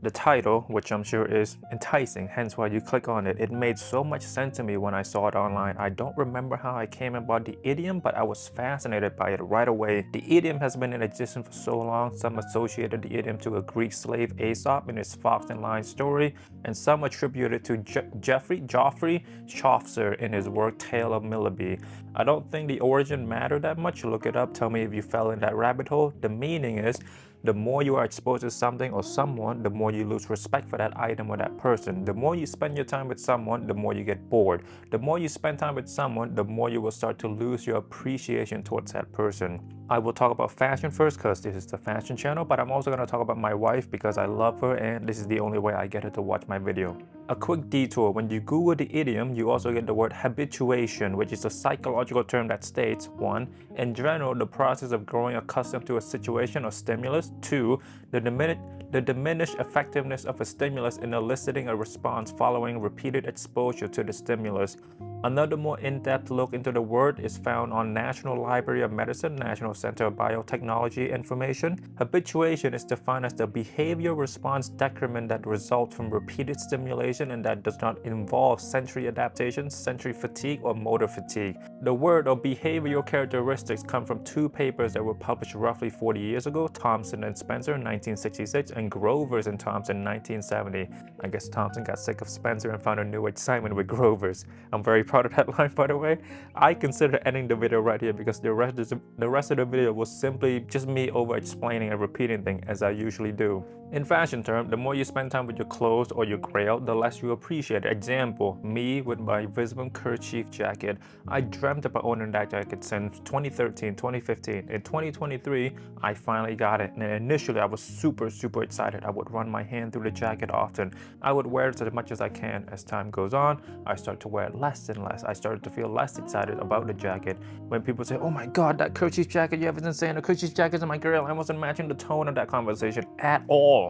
The title, which I'm sure is enticing, hence why you click on it, it made so much sense to me when I saw it online. I don't remember how I came about the idiom, but I was fascinated by it right away. The idiom has been in existence for so long. Some associated the idiom to a Greek slave Aesop in his Fox and Lion story, and some attribute it to Geoffrey Chaucer in his work Tale of Milby. I don't think the origin mattered that much. Look it up, tell me if you fell in that rabbit hole. The meaning is, the more you are exposed to something or someone, the more you lose respect for that item or that person. The more you spend your time with someone, the more you get bored. The more you spend time with someone, the more you will start to lose your appreciation towards that person. I will talk about fashion first because this is the fashion channel, but I'm also going to talk about my wife because I love her and this is the only way I get her to watch my video. A quick detour, when you Google the idiom, you also get the word habituation, which is a psychological term that states 1. In general, the process of growing accustomed to a situation or stimulus. 2. The diminished effectiveness of a stimulus in eliciting a response following repeated exposure to the stimulus. Another more in-depth look into the word is found on National Library of Medicine, National Center of Biotechnology information. Habituation is defined as the behavior response decrement that results from repeated stimulation and that does not involve sensory adaptation, sensory fatigue, or motor fatigue. The word or behavioral characteristics come from two papers that were published roughly 40 years ago, Thompson and Spencer in 1966 and Grovers and Thompson in 1970. I guess Thompson got sick of Spencer and found a new excitement with Grovers. I'm very proud of that line, by the way. I consider ending the video right here because the rest of the video was simply just me over explaining and repeating things as I usually do. In fashion terms, the more you spend time with your clothes or your grail, the less you appreciate it. Example, me with my Visbon kerchief jacket. I dreamt about owning that jacket since 2013, 2015. In 2023, I finally got it. And initially, I was super excited. I would run my hand through the jacket often. I would wear it as much as I can. As time goes on, I start to wear it less and less. I started to feel less excited about the jacket. When people say, oh my God, that kerchief jacket, you have is insane. The kerchief jacket's in my girl. I wasn't matching the tone of that conversation at all.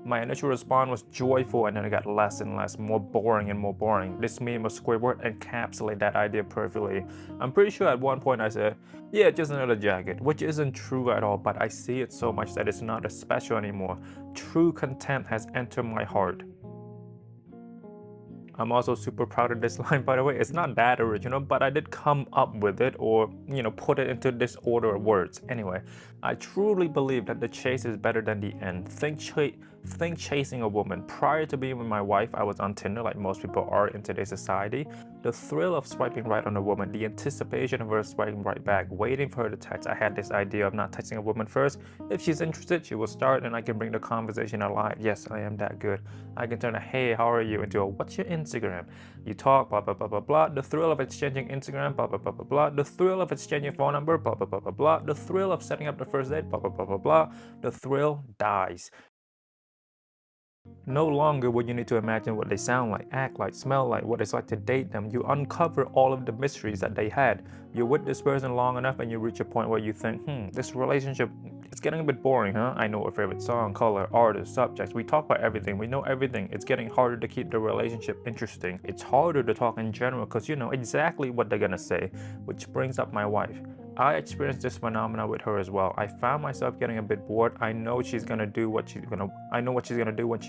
My initial response was joyful and then it got less and less, more boring and more boring. This meme of Squidward encapsulated that idea perfectly. I'm pretty sure at one point I said, yeah, just another jacket, which isn't true at all, but I see it so much that it's not as special anymore. True contempt has entered my heart. I'm also super proud of this line, by the way. It's not that original, but I did come up with it or, put it into this order of words. Anyway, I truly believe that the chase is better than the end. Think chasing a woman. Prior to being with my wife, I was on Tinder like most people are in today's society. The thrill of swiping right on a woman, the anticipation of her swiping right back, waiting for her to text. I had this idea of not texting a woman first. If she's interested, she will start and I can bring the conversation alive. Yes, I am that good. I can turn a hey, how are you into a what's your Instagram? You talk, blah, blah, blah, blah, blah. The thrill of exchanging Instagram, blah, blah, blah, blah, blah. The thrill of exchanging phone number, blah, blah, blah, blah, blah. The thrill of setting up the first date, blah, blah, blah, blah, blah. The thrill dies. No longer would you need to imagine what they sound like, act like, smell like, what it's like to date them. You uncover all of the mysteries that they had. You're with this person long enough and you reach a point where you think, this relationship, it's getting a bit boring, huh? I know our favorite song, color, artist, subjects. We talk about everything. We know everything. It's getting harder to keep the relationship interesting. It's harder to talk in general because you know exactly what they're gonna say, which brings up my wife. I experienced this phenomenon with her as well. I found myself getting a bit bored. I know what she's gonna do when she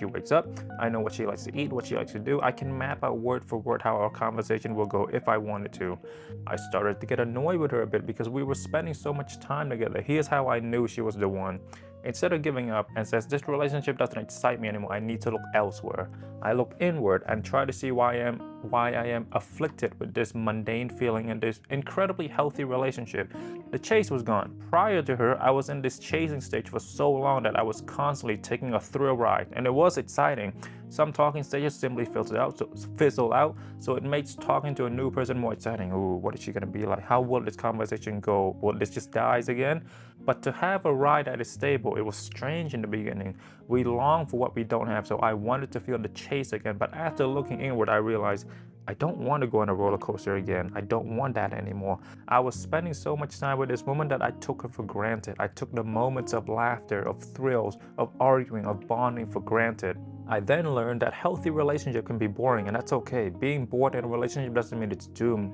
wakes up. I know what she likes to eat, what she likes to do. I can map out word for word how our conversation will go if I wanted to. I started to get annoyed with her a bit because we were spending so much time together. Here's how I knew she was the one. Instead of giving up and says this relationship doesn't excite me anymore, I need to look elsewhere. I look inward and try to see why I am afflicted with this mundane feeling in this incredibly healthy relationship. The chase was gone. Prior to her, I was in this chasing stage for so long that I was constantly taking a thrill ride, and it was exciting. Some talking stages simply fizzle out, so it makes talking to a new person more exciting. Ooh, what is she gonna be like? How will this conversation go? Will this just dies again? But to have a ride that is stable, it was strange in the beginning. We long for what we don't have, so I wanted to feel the chase again. But after looking inward, I realized I don't want to go on a roller coaster again. I don't want that anymore. I was spending so much time with this woman that I took her for granted. I took the moments of laughter, of thrills, of arguing, of bonding for granted. I then learned that healthy relationship can be boring, and that's okay. Being bored in a relationship doesn't mean it's doomed.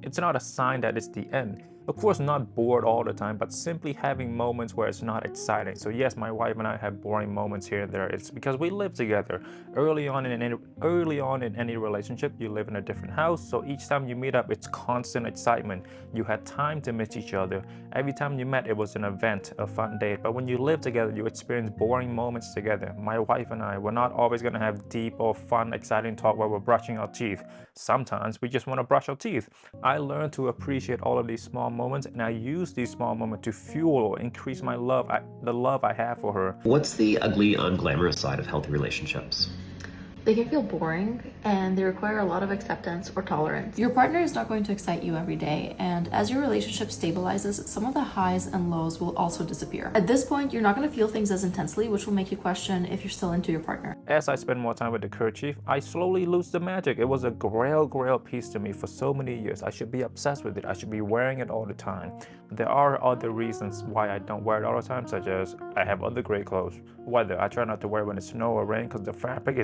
It's not a sign that it's the end. Of course, not bored all the time, but simply having moments where it's not exciting. So yes, my wife and I have boring moments here and there. It's because we live together. Early on in any relationship, you live in a different house, so each time you meet up, it's constant excitement. You had time to miss each other. Every time you met, it was an event, a fun date. But when you live together, you experience boring moments together. My wife and I, we're not always gonna have deep or fun, exciting talk while we're brushing our teeth. Sometimes we just want to brush our teeth. I learned to appreciate all of these small moments, and I use these small moments to fuel or increase my love, the love I have for her. What's the ugly, unglamorous side of healthy relationships? They can feel boring and they require a lot of acceptance or tolerance. Your partner is not going to excite you every day, and as your relationship stabilizes, some of the highs and lows will also disappear. At this point, you're not going to feel things as intensely, which will make you question if you're still into your partner. As I spend more time with the kerchief, I slowly lose the magic. It was a grail piece to me for so many years. I should be obsessed with it. I should be wearing it all the time. There are other reasons why I don't wear it all the time, such as I have other great clothes. Weather, I try not to wear when it's snow or rain because the fabric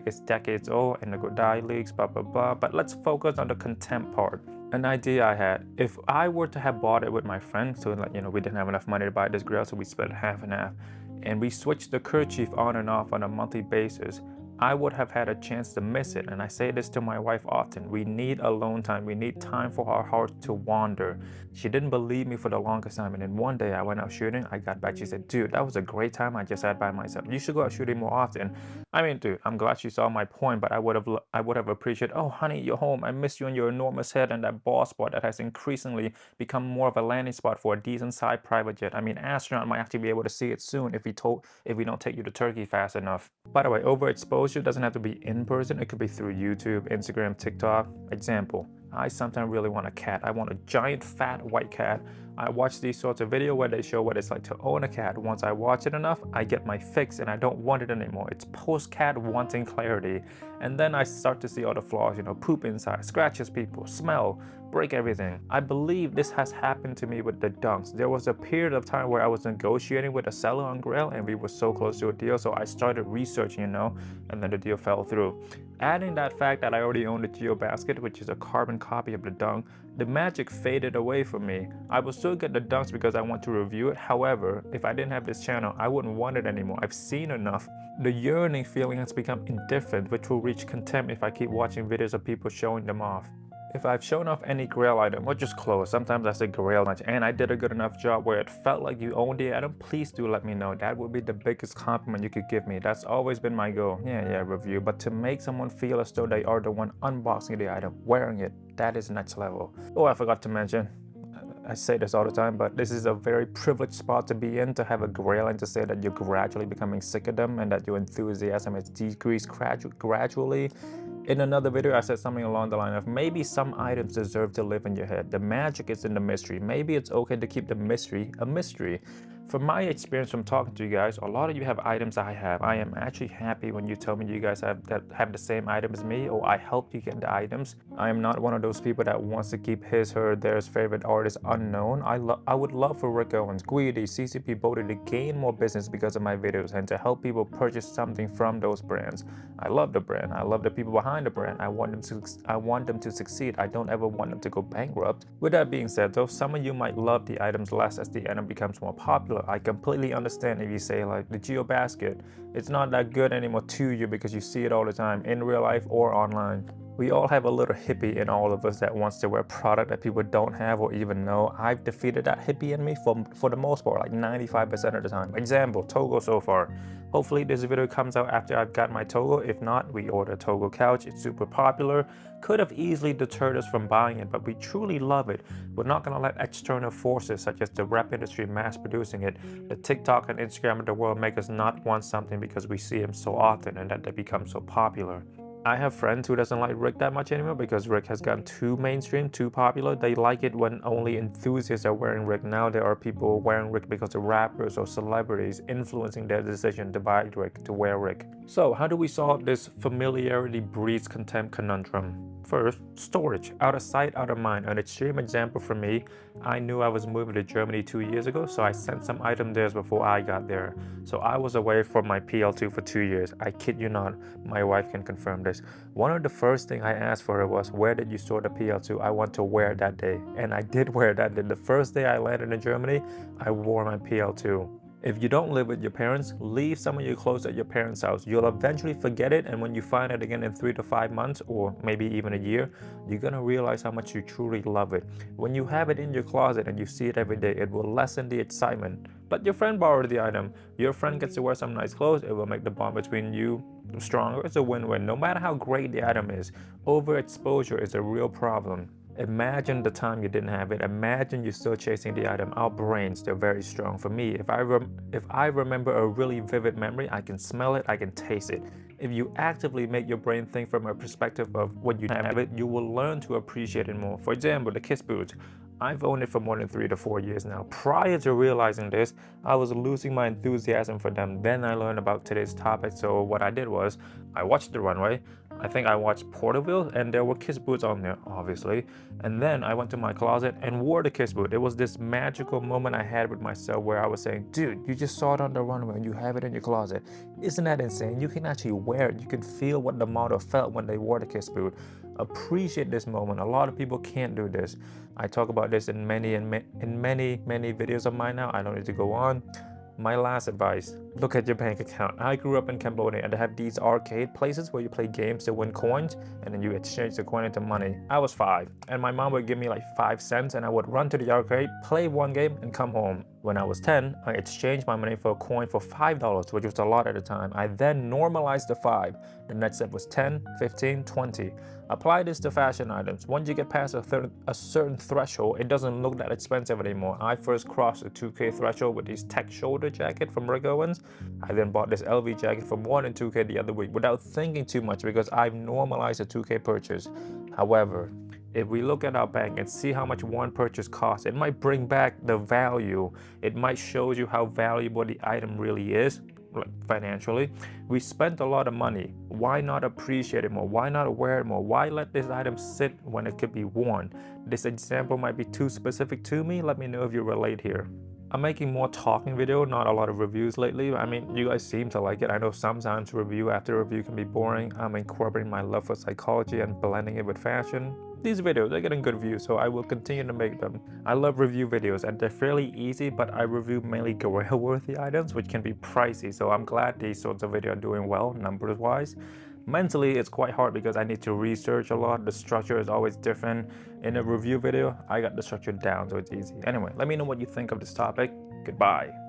is decades old and the dye leaks, blah blah blah. But let's focus on the contempt part. An idea I had: if I were to have bought it with my friend, so like, we didn't have enough money to buy this grill, so we split half and half, and we switched the kerchief on and off on a monthly basis, I would have had a chance to miss it. And I say this to my wife often: we need alone time. We need time for our hearts to wander. She didn't believe me for the longest time, and then one day I went out shooting. I got back, she said, dude, that was a great time I just had by myself. You should go out shooting more often. I mean, dude, I'm glad she saw my point, but I would have appreciated, oh honey, you're home. I miss you and your enormous head and that bald spot that has increasingly become more of a landing spot for a decent sized private jet. I mean, astronaut might actually be able to see it soon if we don't take you to Turkey fast enough. By the way, overexposure doesn't have to be in person. It could be through YouTube, Instagram, TikTok. Example: I sometimes really want a cat. I want a giant fat white cat. I watch these sorts of videos where they show what it's like to own a cat. Once I watch it enough, I get my fix and I don't want it anymore. It's post-cat wanting clarity. And then I start to see all the flaws, poop inside, scratches people, smell, break everything. I believe this has happened to me with the dunks. There was a period of time where I was negotiating with a seller on Grail and we were so close to a deal, so I started researching, and then the deal fell through. Adding that fact that I already owned the Geo Basket, which is a carbon copy of the dunk, the magic faded away from me. I would still get the dunks because I want to review it. However, if I didn't have this channel, I wouldn't want it anymore. I've seen enough. The yearning feeling has become indifferent, which will reach contempt if I keep watching videos of people showing them off. If I've shown off any Grail item, or just clothes, sometimes I say Grail much, and I did a good enough job where it felt like you owned the item, please do let me know. That would be the biggest compliment you could give me. That's always been my goal. Yeah, review. But to make someone feel as though they are the one unboxing the item, wearing it, that is next level. Oh, I forgot to mention, I say this all the time, but this is a very privileged spot to be in, to have a Grail and to say that you're gradually becoming sick of them and that your enthusiasm has decreased gradually. In another video, I said something along the line of, maybe some items deserve to live in your head. The magic is in the mystery. Maybe it's okay to keep the mystery a mystery. From my experience from talking to you guys, a lot of you have items I have. I am actually happy when you tell me you guys have the same item as me, or I helped you get the items. I am not one of those people that wants to keep his, her, theirs favorite artist unknown. I would love for Rick Owens, Guidi, CCP, Bodhi to gain more business because of my videos and to help people purchase something from those brands. I love the brand. I love the people behind the brand. I want them to succeed. I don't ever want them to go bankrupt. With that being said, though, some of you might love the items less as the item becomes more popular. I completely understand if you say, like, the Geo Basket, it's not that good anymore to you because you see it all the time in real life or online. We all have a little hippie in all of us that wants to wear product that people don't have or even know. I've defeated that hippie in me for the most part, like 95% of the time. Example, Togo so far. Hopefully this video comes out after I've got my Togo. If not, we order a Togo couch. It's super popular. Could have easily deterred us from buying it, but we truly love it. We're not gonna let external forces such as the rap industry mass producing it, the TikTok and Instagram of the world make us not want something because we see them so often and that they become so popular. I have friends who doesn't like Rick that much anymore because Rick has gotten too mainstream, too popular. They like it when only enthusiasts are wearing Rick. Now there are people wearing Rick because of rappers or celebrities influencing their decision to buy Rick, to wear Rick. So how do we solve this familiarity breeds contempt conundrum? First, storage. Out of sight, out of mind. An extreme example for me, I knew I was moving to Germany 2 years ago, so I sent some item there before I got there. So I was away from my PL2 for 2 years. I kid you not, my wife can confirm this. One of the first thing I asked for her was, where did you store the PL2? I want to wear it that day. And I did wear it that day. The first day I landed in Germany, I wore my PL2. If you don't live with your parents, leave some of your clothes at your parents' house. You'll eventually forget it, and when you find it again in 3 to 5 months, or maybe even a year, you're gonna realize how much you truly love it. When you have it in your closet and you see it every day, it will lessen the excitement. Let your friend borrow the item. Your friend gets to wear some nice clothes, it will make the bond between you stronger. It's a win-win. No matter how great the item is, overexposure is a real problem. Imagine the time you didn't have it. Imagine you're still chasing the item. Our brains, they're very strong. For me, if I remember a really vivid memory, I can smell it, I can taste it. If you actively make your brain think from a perspective of when you have it, you will learn to appreciate it more. For example, the Kiss boots. I've owned it for more than 3 to 4 years now. Prior to realizing this, I was losing my enthusiasm for them. Then I learned about today's topic, so what I did was, I watched the runway. I think I watched Porterville, and there were Kiss boots on there, obviously. And then I went to my closet and wore the Kiss boot. It was this magical moment I had with myself where I was saying, dude, you just saw it on the runway and you have it in your closet. Isn't that insane? You can actually wear it. You can feel what the model felt when they wore the Kiss boot. Appreciate this moment. A lot of people can't do this. I talk about this in many videos of mine now. I don't need to go on. My last advice, look at your bank account. I grew up in Cambodia and they have these arcade places where you play games to win coins and then you exchange the coin into money. I was 5 and my mom would give me like 5 cents and I would run to the arcade, play one game and come home. When I was 10, I exchanged my money for a coin for $5, which was a lot at the time. I then normalized the 5. The next step was 10, 15, 20. Apply this to fashion items. Once you get past a certain threshold, it doesn't look that expensive anymore. I first crossed the 2K threshold with these tech shoulder jacket from Rick Owens. I then bought this LV jacket for more than 2K the other week without thinking too much because I've normalized a 2K purchase. However, if we look at our bank and see how much one purchase costs, it might bring back the value. It might show you how valuable the item really is, like financially. We spent a lot of money. Why not appreciate it more? Why not wear it more? Why let this item sit when it could be worn? This example might be too specific to me. Let me know if you relate here. I'm making more talking video, not a lot of reviews lately. I mean, you guys seem to like it. I know sometimes review after review can be boring. I'm incorporating my love for psychology and blending it with fashion. These videos are getting good views, so I will continue to make them. I love review videos and they're fairly easy, but I review mainly gorilla-worthy items, which can be pricey. So I'm glad these sorts of videos are doing well, numbers-wise. Mentally, it's quite hard because I need to research a lot. The structure is always different. In a review video, I got the structure down, so it's easy. Anyway, let me know what you think of this topic. Goodbye.